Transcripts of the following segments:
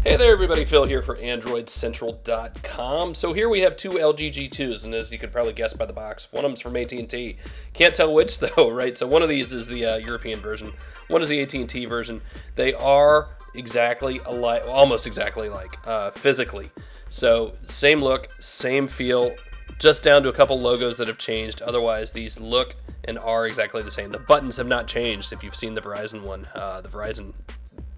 Hey there everybody, Phil here for AndroidCentral.com. So here we have two LG G2s, and as you could probably guess by the box, one of them's from AT&T. Can't tell which though, right? So one of these is the European version, one is the AT&T version. They are exactly alike, almost exactly alike, physically. So same look, same feel, just down to a couple logos that have changed. Otherwise, these look and are exactly the same. The buttons have not changed if you've seen the Verizon one, the Verizon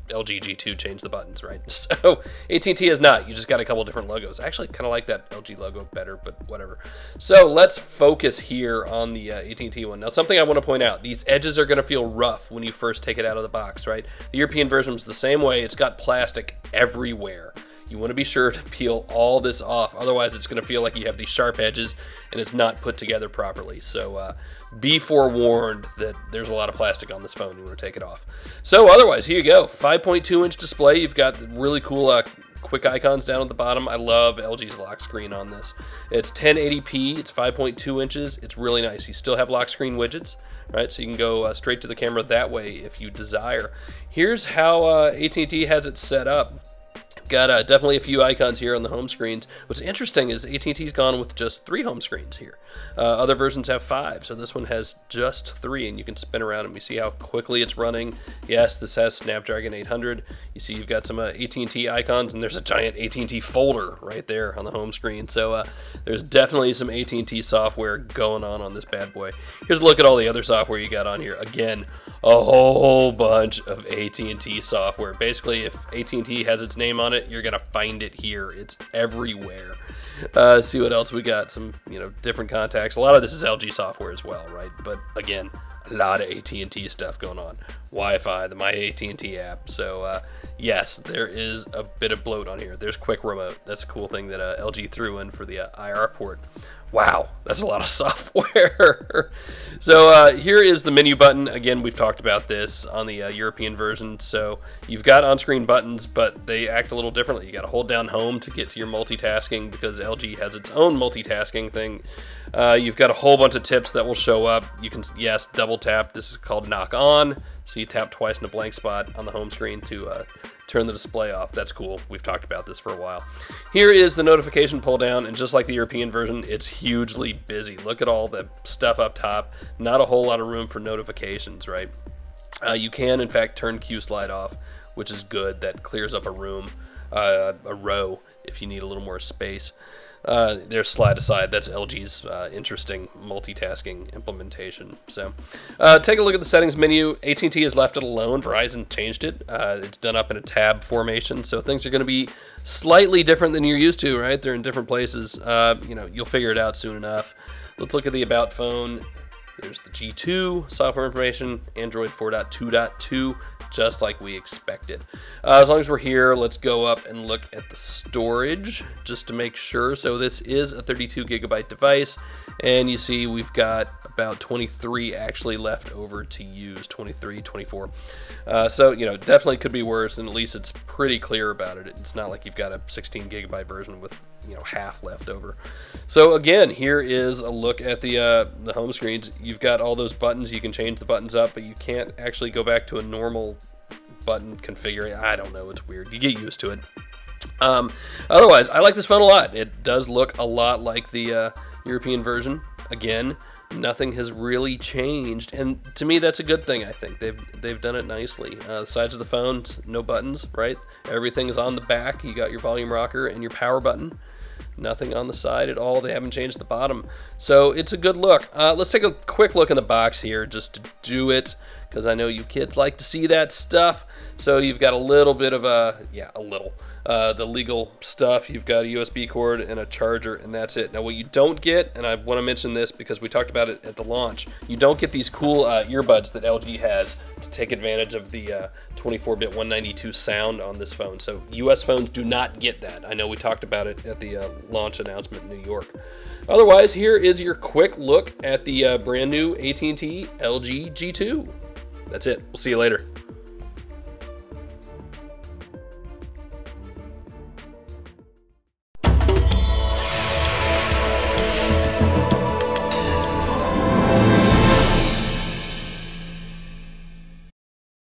LG G2 changed the buttons, right? So AT&T has not. You just got a couple different logos. I actually kind of like that LG logo better, but whatever. So let's focus here on the AT&T one. Now, something I want to point out, these edges are going to feel rough when you first take it out of the box, right? The European version is the same way. It's got plastic everywhere. You want to be sure to peel all this off. Otherwise, it's going to feel like you have these sharp edges and it's not put together properly. So be forewarned that there's a lot of plastic on this phone. You want to take it off. So otherwise, here you go. 5.2-inch display. You've got really cool quick icons down at the bottom. I love LG's lock screen on this. It's 1080p. It's 5.2 inches. It's really nice. You still have lock screen widgets, right? So you can go straight to the camera that way if you desire. Here's how AT&T has it set up. Got definitely a few icons here on the home screens. What's interesting is AT&T's gone with just 3 home screens here. Other versions have 5, so this one has just 3, and you can spin around and you see how quickly it's running. Yes, this has Snapdragon 800. You see you've got some AT&T icons, and there's a giant AT&T folder right there on the home screen. So there's definitely some AT&T software going on this bad boy. Here's a look at all the other software you got on here. Again, a whole bunch of AT&T software. Basically, if AT&T has its name on it, you're gonna find it here. It's everywhere. See what else we got. Some different contacts. A lot of this is LG software as well, right? But again, a lot of AT&T stuff going on. Wi-Fi, the My AT&T app. So yes, there is a bit of bloat on here. There's quick remote. That's a cool thing that LG threw in for the IR port. Wow, that's a lot of software. So here is the menu button. Again, we've talked about this on the European version. So you've got on-screen buttons, but they act a little differently. You got to hold down home to get to your multitasking because LG has its own multitasking thing. You've got a whole bunch of tips that will show up. You can, yes, double tap. This is called knock on. So you tap twice in a blank spot on the home screen to turn the display off. That's cool. We've talked about this for a while. Here is the notification pull down, and just like the European version, it's hugely busy. Look at all the stuff up top. Not a whole lot of room for notifications, right? You can, in fact, turn Q slide off, which is good. That clears up a room, a row, if you need a little more space. There's slide aside. That's LG's interesting multitasking implementation. So take a look at the settings menu. AT&T has left it alone. Verizon changed it. It's done up in a tab formation, so things are going to be slightly different than you're used to, right? They're in different places. You'll figure it out soon enough. Let's look at the About phone. There's the G2 software information, Android 4.2.2, just like we expected. As long as we're here, let's go up and look at the storage just to make sure. So this is a 32 gigabyte device, and you see we've got about 23 actually left over to use, 23, 24. So, definitely could be worse, and at least it's pretty clear about it. It's not like you've got a 16 gigabyte version with, half left over. So again, here is a look at the home screens. You've got all those buttons. You can change the buttons up, but you can't actually go back to a normal button configuring. I don't know. It's weird. You get used to it. Otherwise, I like this phone a lot. It does look a lot like the European version. Again, nothing has really changed, and to me that's a good thing. I think they've done it nicely. The sides of the phone, no buttons, right? Everything is on the back. You got your volume rocker and your power button. Nothing on the side at all. They haven't changed the bottom, so it's a good look. Let's take a quick look in the box here just to do it, because I know you kids like to see that stuff. So you've got a little bit of the legal stuff. You've got a USB cord and a charger, and that's it. Now what you don't get, and I want to mention this because we talked about it at the launch, you don't get these cool earbuds that LG has to take advantage of the 24-bit 192 sound on this phone. So US phones do not get that. I know we talked about it at the launch announcement in New York. Otherwise, here is your quick look at the brand new AT&T LG G2. That's it. We'll see you later.